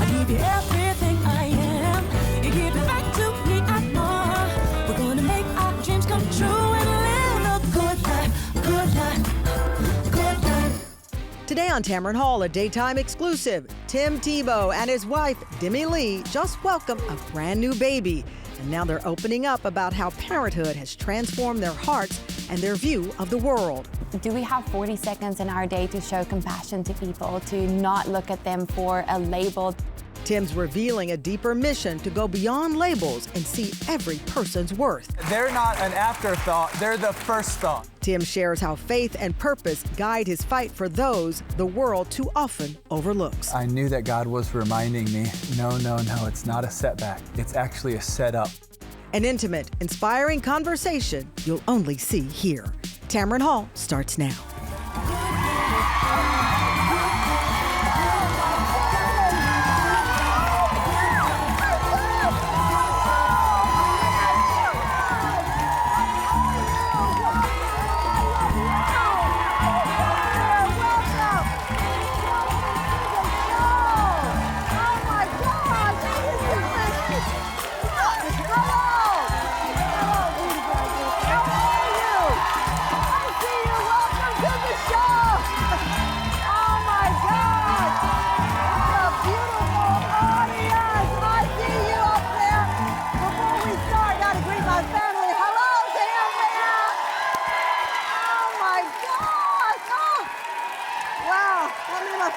give you everything I am. You give it back to me and more. We're gonna make our dreams come true and live a good life, good life, good life. Today on Tamron Hall, a daytime exclusive, Tim Tebow and his wife, Demi-Leigh, just welcomed a brand new baby. And now they're opening up about how Parenthood has transformed their hearts and their view of the world. Do we have 40 seconds in our day to show compassion to people, to not look at them for a label? Tim's revealing a deeper mission to go beyond labels and see every person's worth. They're not an afterthought, they're the first thought. Tim shares how faith and purpose guide his fight for those the world too often overlooks. I knew that God was reminding me, no, it's not a setback. It's actually a setup. An intimate, inspiring conversation you'll only see here. Tamron Hall starts now.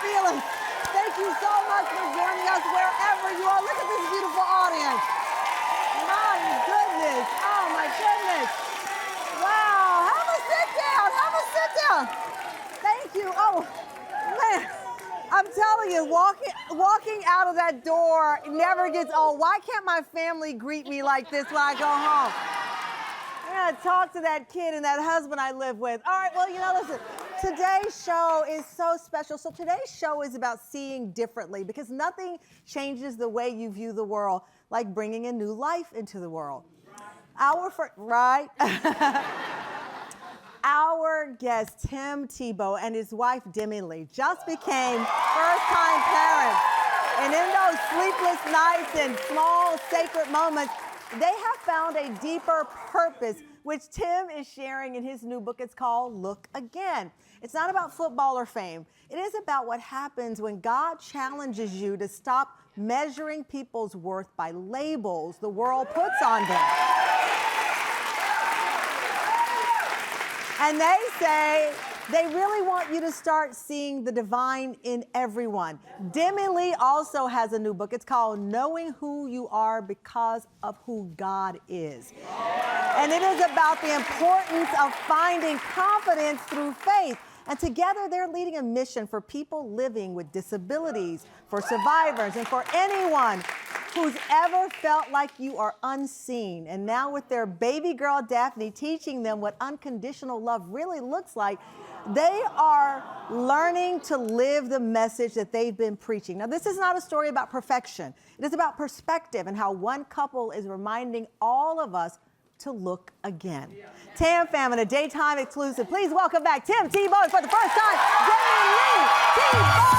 Feelings. Thank you so much for joining us wherever you are. Look at this beautiful audience. My goodness. Oh, my goodness. Wow. Have a sit down. Have a sit down. Thank you. Oh, man. I'm telling you, walking out of that door never gets old. Why can't my family greet me like this when I go home? I gotta talk to that kid and that husband I live with. All right, well, listen, today's show is so special. So today's show is about seeing differently, because nothing changes the way you view the world like bringing a new life into the world. Our guest, Tim Tebow, and his wife, Demi-Leigh, just became first-time parents. And in those sleepless nights and small sacred moments, they have found a deeper purpose, which Tim is sharing in his new book. It's called Look Again. It's not about football or fame. It is about what happens when God challenges you to stop measuring people's worth by labels the world puts on them. And they say they really want you to start seeing the divine in everyone. Demi-Leigh also has a new book. It's called Knowing Who You Are Because of Who God Is. And it is about the importance of finding confidence through faith. And together they're leading a mission for people living with disabilities, for survivors, and for anyone who's ever felt like you are unseen. And now with their baby girl, Daphne, teaching them what unconditional love really looks like, they are learning to live the message that they've been preaching. Now, this is not a story about perfection. It is about perspective and how one couple is reminding all of us to look again. Tam Fam, a daytime exclusive. Please welcome back Tim Tebow, and for the first time, Demi-Leigh Tebow!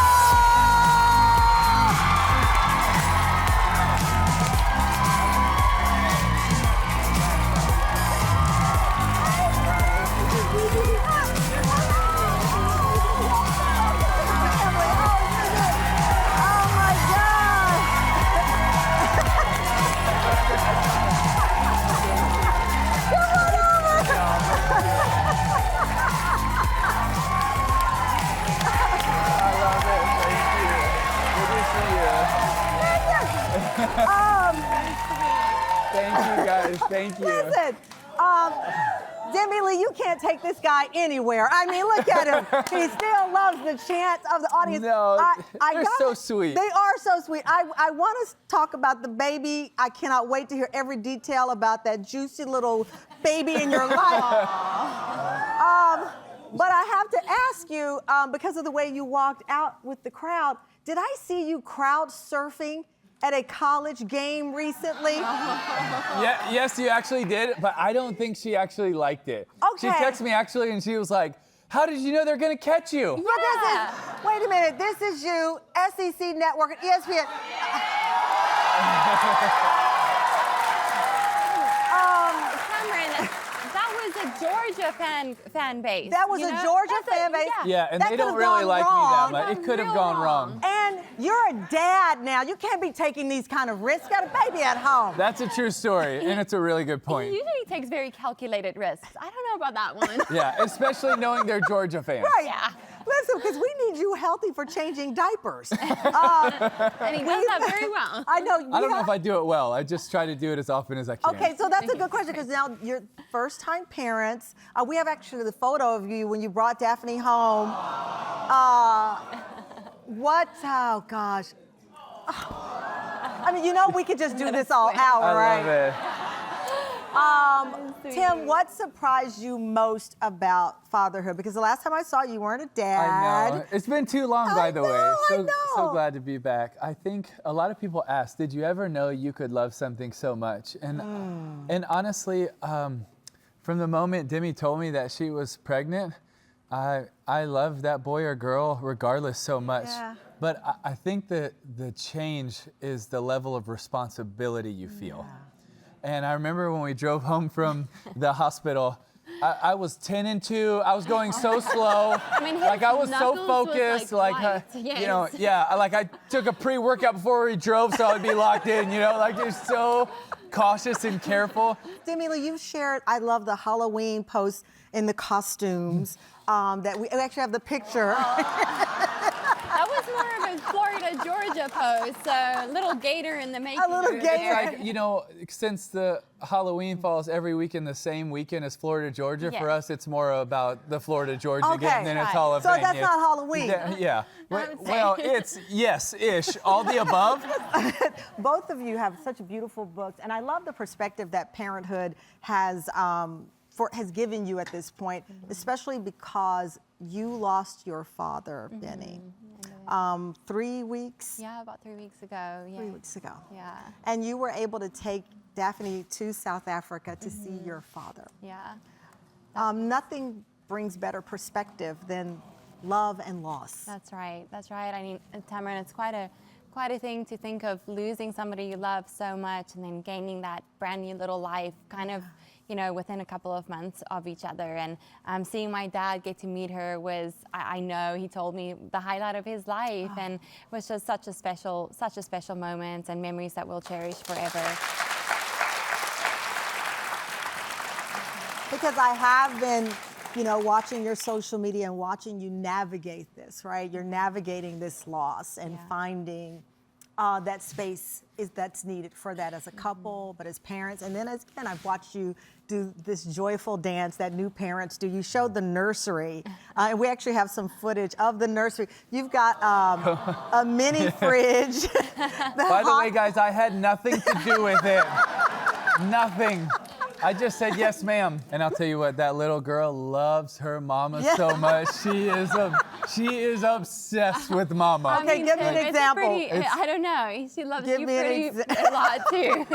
Thank you, guys. Thank you. Listen, Demi-Leigh, you can't take this guy anywhere. I mean, look at him. He still loves the chants of the audience. No, they're so sweet. They are so sweet. I want to talk about the baby. I cannot wait to hear every detail about that juicy little baby in your life. But I have to ask you, because of the way you walked out with the crowd, did I see you crowd surfing at a college game recently? Yeah, yes, you actually did, but I don't think she actually liked it. Okay. She texted me actually, and she was like, How did you know they're gonna catch you? But wait a minute, this is you, SEC Network, ESPN. Tamron, that was a Georgia fan base. That was a Georgia fan base. Yeah, and That they don't could've really gone like wrong. me that much. It could have gone wrong. And you're a dad now. You can't be taking these kind of risks. You got a baby at home. That's a true story, and it's a really good He point. usually takes very calculated risks. I don't know about that one. Yeah, especially knowing they're Georgia fans. Right. Yeah. Listen, because we need you healthy for changing diapers. And he does that very well. I know. I don't know if I do it well. I just try to do it as often as I can. Okay, so that's a good question because now you're first-time parents. We have actually the photo of you when you brought Daphne home. Oh gosh. I mean, you know, we could just do this all hour, I right? love it. Tim, what surprised you most about fatherhood? Because the last time I saw you, you weren't a dad. I know. It's been too long, by the way. I So know. glad to be back. I think a lot of people ask, did you ever know you could love something so much? And honestly, from the moment Demi told me that she was pregnant, I love that boy or girl regardless so much. Yeah. But I think that the change is the level of responsibility you feel. And I remember when we drove home from the hospital, I was 10 and 2. I was going so slow. I mean, his like I was so knuckles was, focused. like, Like, white. you know, yeah. Like I took a pre-workout before we drove, so I'd be locked in. You know, like just so cautious and careful. Demi-Leigh, you've shared, I love the Halloween post in the costumes that we actually have the picture. That was more of a Florida, Georgia post. So little gator in the making. little over gator. there. Like, you know, since the Halloween falls every weekend the same weekend as Florida, Georgia, for Yes. us, it's more about the Florida, Georgia Okay. game than it's Right. all of So that's not Halloween. Yeah. I would say. Well, it's yes-ish, all the above. Both of you have such beautiful books, and I love the perspective that Parenthood has given you at this point, especially because you lost your father, Benny, 3 weeks. Yeah, about 3 weeks ago. Yeah. 3 weeks ago. Yeah. And you were able to take Daphne to South Africa to see your father. Yeah. Nothing brings better perspective than love and loss. That's right. That's right. I mean, Tamron, it's quite a thing to think of losing somebody you love so much and then gaining that brand new little life kind of, you know, within a couple of months of each other. And seeing my dad get to meet her was, I know he told me, the highlight of his life, and it was just such a special moment and memories that we'll cherish forever. Because I have been, you know, watching your social media and watching you navigate this, right? You're navigating this loss and finding that space that's needed for that as a couple, but as parents. And then again, I've watched you do this joyful dance that new parents do. You showed the nursery, and we actually have some footage of the nursery. You've got a mini fridge. By the way, guys, I had nothing to do with it. Nothing. I just said, yes, ma'am. And I'll tell you what, that little girl loves her mama so much. She is obsessed with mama. Okay, give me an it's example. I don't know. She loves Give you me an pretty a lot too.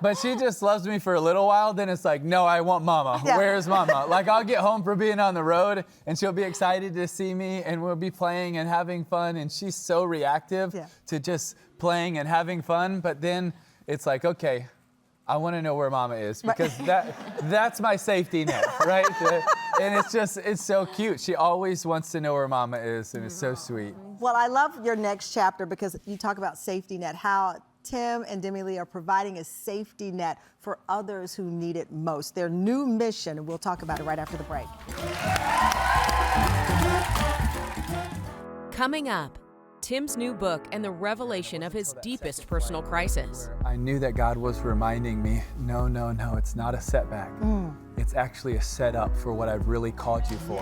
But she just loves me for a little while, then it's like, no, I want mama. Yeah. Where's mama? Like, I'll get home from being on the road, and she'll be excited to see me, and we'll be playing and having fun, and she's so reactive to just playing and having fun, but then it's like, okay, I want to know where mama is, because that's my safety net, right? And it's so cute. She always wants to know where mama is, and it's so sweet. Well, I love your next chapter because you talk about safety net, how Tim and Demi-Leigh are providing a safety net for others who need it most. Their new mission, and we'll talk about it right after the break. Coming up, Tim's new book and the revelation of his deepest personal crisis. I knew that God was reminding me, no, it's not a setback. It's actually a setup for what I've really called you for.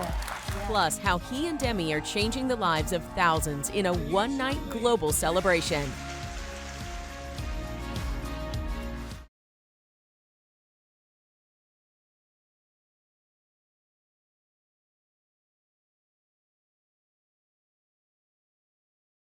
Plus, how he and Demi are changing the lives of thousands in a one-night global celebration.